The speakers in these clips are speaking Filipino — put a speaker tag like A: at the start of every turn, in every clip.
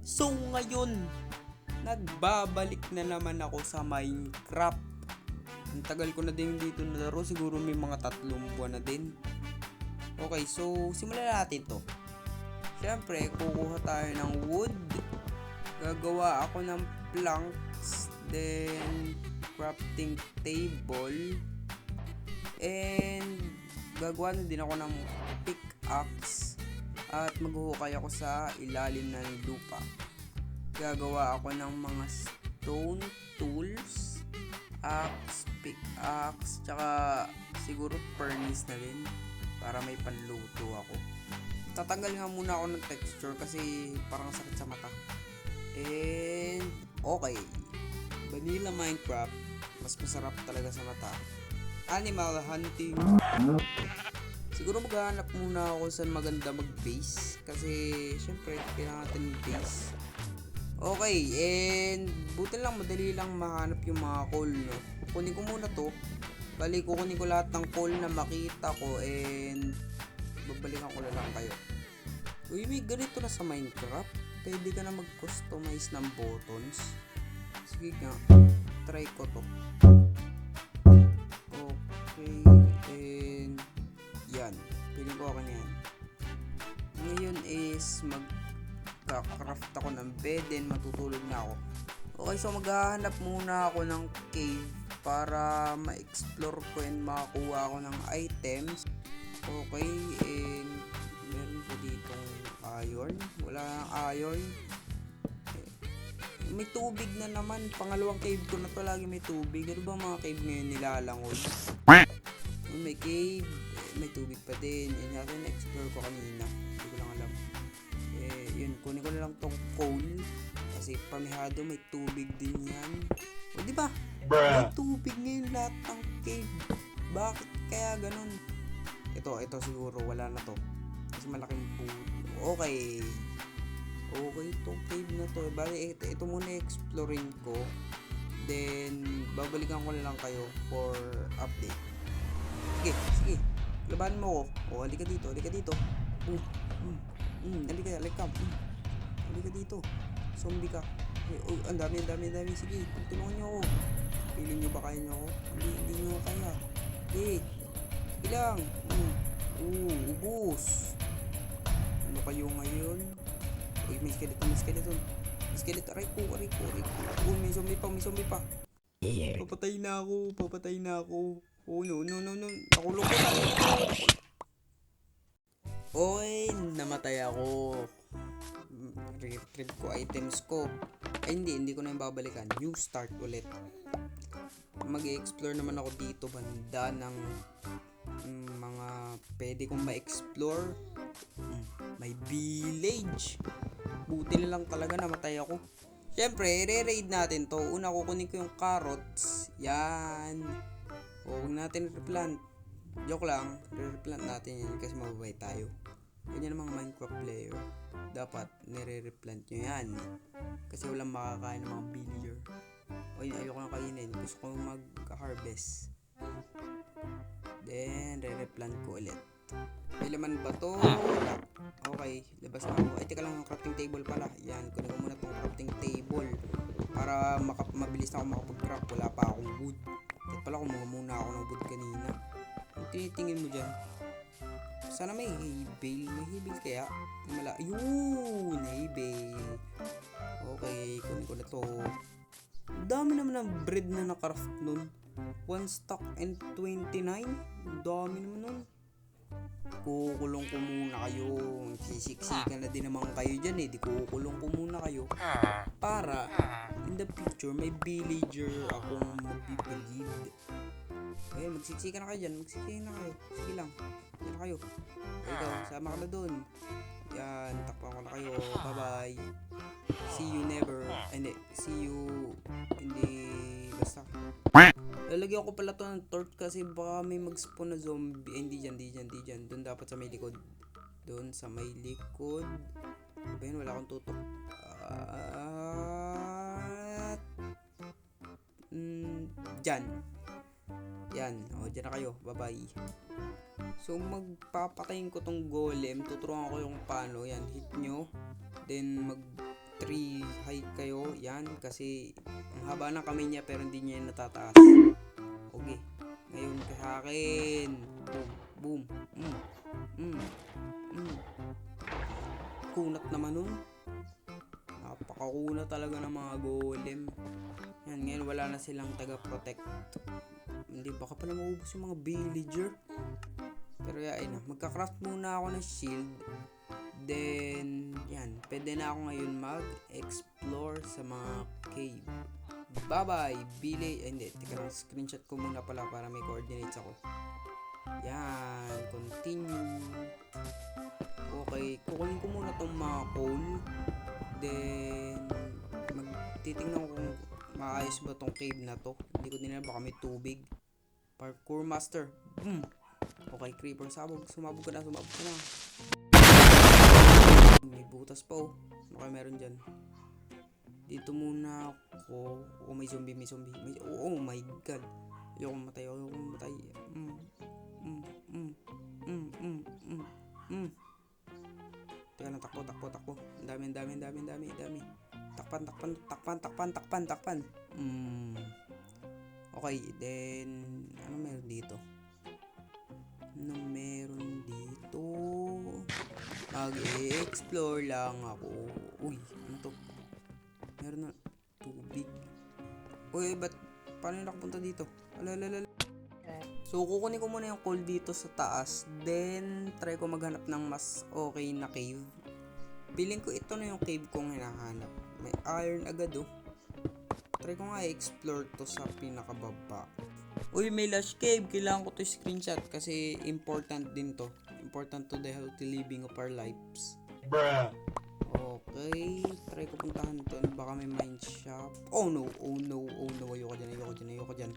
A: So ngayon, nagbabalik na naman ako sa Minecraft. Ang tagal ko na din dito nalaro, siguro may mga 3 buwan na din. Okay, so simulan natin to. Siyempre, kukuha tayo ng wood. Gagawa ako ng planks, then crafting table. And gagawa na din ako ng pickaxe. At maghuhukay ako sa ilalim ng lupa. Gagawa ako ng mga stone tools, axe, pickaxe, tsaka siguro furnace na rin para may panluto ako. Tatanggal nga muna ako ng texture kasi parang sakit sa mata. And okay, vanilla Minecraft, mas masarap talaga sa mata. Animal hunting. Siguro maghahanap muna ako saan maganda mag-base kasi syempre kailangan natin base. Okay, and buti lang madali lang mahanap yung mga coal, no? Kunin ko muna to. Bali, kukunin ko lahat ng coal na makita ko and babalikan ko na lang kayo. Uy, may ganito na sa Minecraft. Pwede ka na mag-customize ng buttons. Sige nga, try ko to. Okay, and yan, piling ko na yan. Ngayon is magka-craft ako ng bed, then matutulog na ako. Okay, so maghahanap muna ako ng cave para ma-explore ko and makakuha ako ng items. Okay, and meron ko ditong iron. Wala nang iron. May tubig na naman. Pangalawang cave ko na to, lagi may tubig. Ano ba mga cave ngayon nilalangoy? May cave, may tubig pa din. Yan natin na-explore ko kanina. Hindi ko lang alam. Yun, kunin ko na lang tong coal. Kasi pamihado may tubig din yan. O diba? May tubig ngayon lahat ng cave. Bakit kaya ganun? Ito siguro wala na to. Kasi malaking pool. Okay. Okay, itong cave na to. Bali, ito muna exploring ko. Then, babalikan ko na lang kayo for update. Sige. Labanan mo ako. Halika dito. Halika dito. Halika dito. Zombie ka. Ang dami. Sige, tulungan niyo ako. Piling niyo ba kaya niyo ako? Hindi niyo kaya. Sige lang. Ubus. Ano kayo ngayon? Uy, may skeleton. Aray ko. May zombie pa. Papatay na ako. Oh, no. Nakulong ko na. Oy, namatay ako. Retrieve ko items ko. Ay, hindi ko na yung babalikan. New start ulit. Mag-explore naman ako dito, banda ng mga pwede kong ma-explore. May village. Buti na lang talaga namatay ako. Siyempre, i-raid natin to. Una, kukunin ko yung carrots. Yan. Huwag natin replant. Joke lang. Replant natin yan kasi mababay tayo. Ganyan ang mga Minecraft player. Dapat nire-replant nyo yan. Kasi walang makakain ng mga villager. O yun, ayoko na kainin. Gusto ko mag-harvest. Then, re-replant ko ulit. May laman ba to? Wala. Okay, labas na ako. Ay, teka lang, yung crafting table pala. Yan, kunin ko muna itong crafting table. Para mabilis na ako makapag-craft. Wala pa akong wood. At pala, kumuha muna ako ng wood kanina. Yung tinitingin mo dyan. Sana may hay bale. May hay bale kaya? Yun, hay bale. Okay, kunin ko na to. Dami naman ng bread na nakraft nun. 1 stock and 29. Dami naman nun. Kukulong ko muna kayo. Sisiksikan na din naman kayo dyan eh. Di kukulong ko muna kayo. Para in the future may villager akong mabibilid. Okay, magsiksikan na kayo dyan. Sige lang. Yan na kayo. Ikaw, sama ka na dun. Yan, takpan ko na kayo. Bye-bye. See you never. See you hindi basta. Lalagyan ko pala to ng torch kasi baka may mag-spawn na zombie. Hindi dyan. Doon dapat sa may likod. Doon sa may likod. Diba yun? Wala akong tutok. Dyan. Yan. Dyan na kayo. Bye-bye. So, magpapatayin ko tong golem. Tuturuan ko yung paano. Yan. Hit nyo. Then, tree hike kayo. Yan, kasi ang haba ng kamay niya pero hindi niya natataas. Okay, ngayon sa akin. Boom, boom. Kunat naman nun. Napakakunat talaga ng mga golem. Yan, ngayon wala na silang taga-protect. Hindi, baka pa na maubos yung mga villager. Pero yan na, magka-craft muna ako ng shield. Then, yan, pwede na ako ngayon mag-explore sa mga cave. Bye-bye, hindi, teka lang, screenshot ko muna pala para may coordinates ako. Yan, continue. Okay, kukunin ko muna tong mga coal. Then, magtitingnan ko kung maayos ba tong cave na to. Hindi ko din alam, baka may tubig. Parkour master. Boom! Okay, creeper, sumabog ka na. May butas pa oh. Ano kaya meron dyan? Dito muna ako. Oh, may zombie. Oh my god. Ayoko matay. Teka lang, takbo. Ang dami. Takpan. Okay, then ano meron dito? Mag-explore lang ako. Uy, ano to? Meron na tubig. Uy, paano yung nakapunta dito? Alalala. So, kukunin ko muna yung coal dito sa taas. Then, try ko maghanap ng mas okay na cave. Feeling ko ito na yung cave kong hinahanap. May iron agad oh. Try ko nga i-explore to sa pinakababa. Uy, may lush cave. Kailangan ko to screenshot kasi important din to. Important to the healthy living of our lives.
B: Bruh.
A: Okay, try ko puntahan to. Baka may mine shop. Oh no. Ayoko dyan.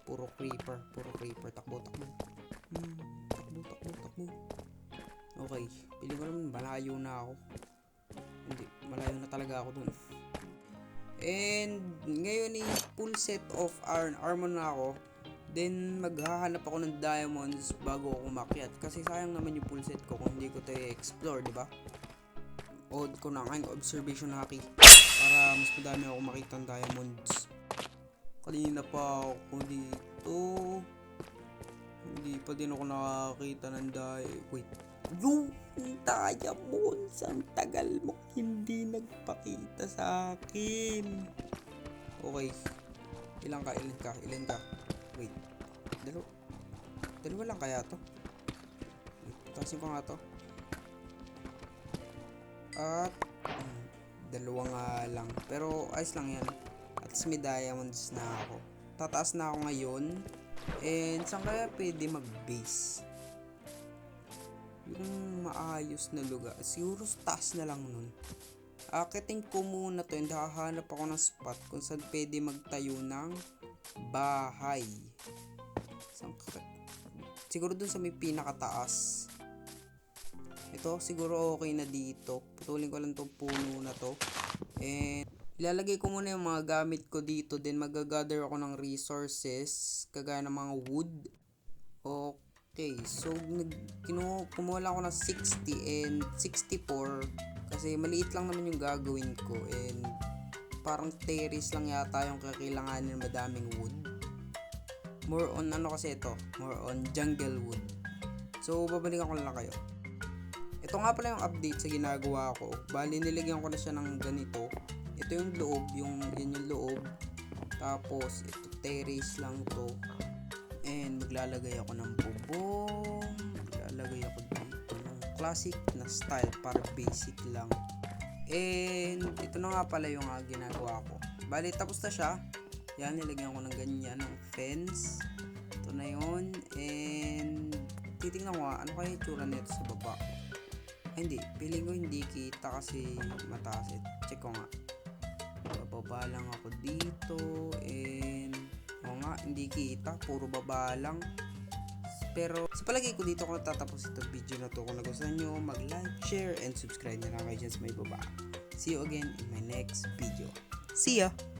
A: Puro creeper. Takbo. Takbo. Okay, pili ko naman malayo na ako. Hindi, malayo na talaga ako dun. And ngayon full set of iron armor na ako. Then maghahanap ako ng diamonds bago ako umakyat. Kasi sayang naman yung full set ko kung hindi ko ito i-explore, di ba? Odd ko na ang observation haki para mas madami ako makita ng diamonds. Kanina pa ako dito. Hindi pa din ako nakakita ng yung diamonds. Ang tagal mo hindi nagpakita sa akin. Okay. Ilan ka? Wait. Dalawa lang kaya to? Tasin ko nga to. At dalawa nga lang. Pero ayos lang yan. At least may diamonds na ako. Tataas na ako ngayon. And saan kaya pwede mag-base? Yung maayos na lugar. Siguro taas na lang nun. Akitin ko muna to and hahanap ako ng spot kung saan pwede magtayo ng bahay. Siguro dun sa may pinakataas. Ito siguro okay na dito. Putulin ko lang tong puno na to. And ilalagay ko muna yung mga gamit ko dito. Then magagather ako ng resources kagaya ng mga wood. Okay, so kumuha lang ako ng 60 and 64 kasi maliit lang naman yung gagawin ko. And parang terrace lang yata yung kakailanganin ng madaming wood. More on kasi ito, more on jungle wood. So babalikan ko lang kayo. Ito nga pala yung update sa ginagawa ko. Bali nilagyan ko na siya ng ganito. Ito yung loob, yan yung loob. Tapos ito terrace lang to. And maglalagay ako ng bubong. Maglalagay ako dito ng classic na style para basic lang. And ito na nga pala yung ginagawa ko. Bali tapos na siya. Yan, nilagyan ko ng ganyan, ng fence. Ito na yun. And titingnan ko ano kaya yung tsura nito sa baba. Ay, hindi. Feeling ko hindi kita kasi mataas. Check ko nga. Bababa lang ako dito. And hindi kita. Puro baba lang. Pero sa palagay ko dito ko natatapos itong video na to. Kung nagustuhan nyo, mag-like, share, and subscribe na lang kayo dyan sa may baba. See you again in my next video. See ya!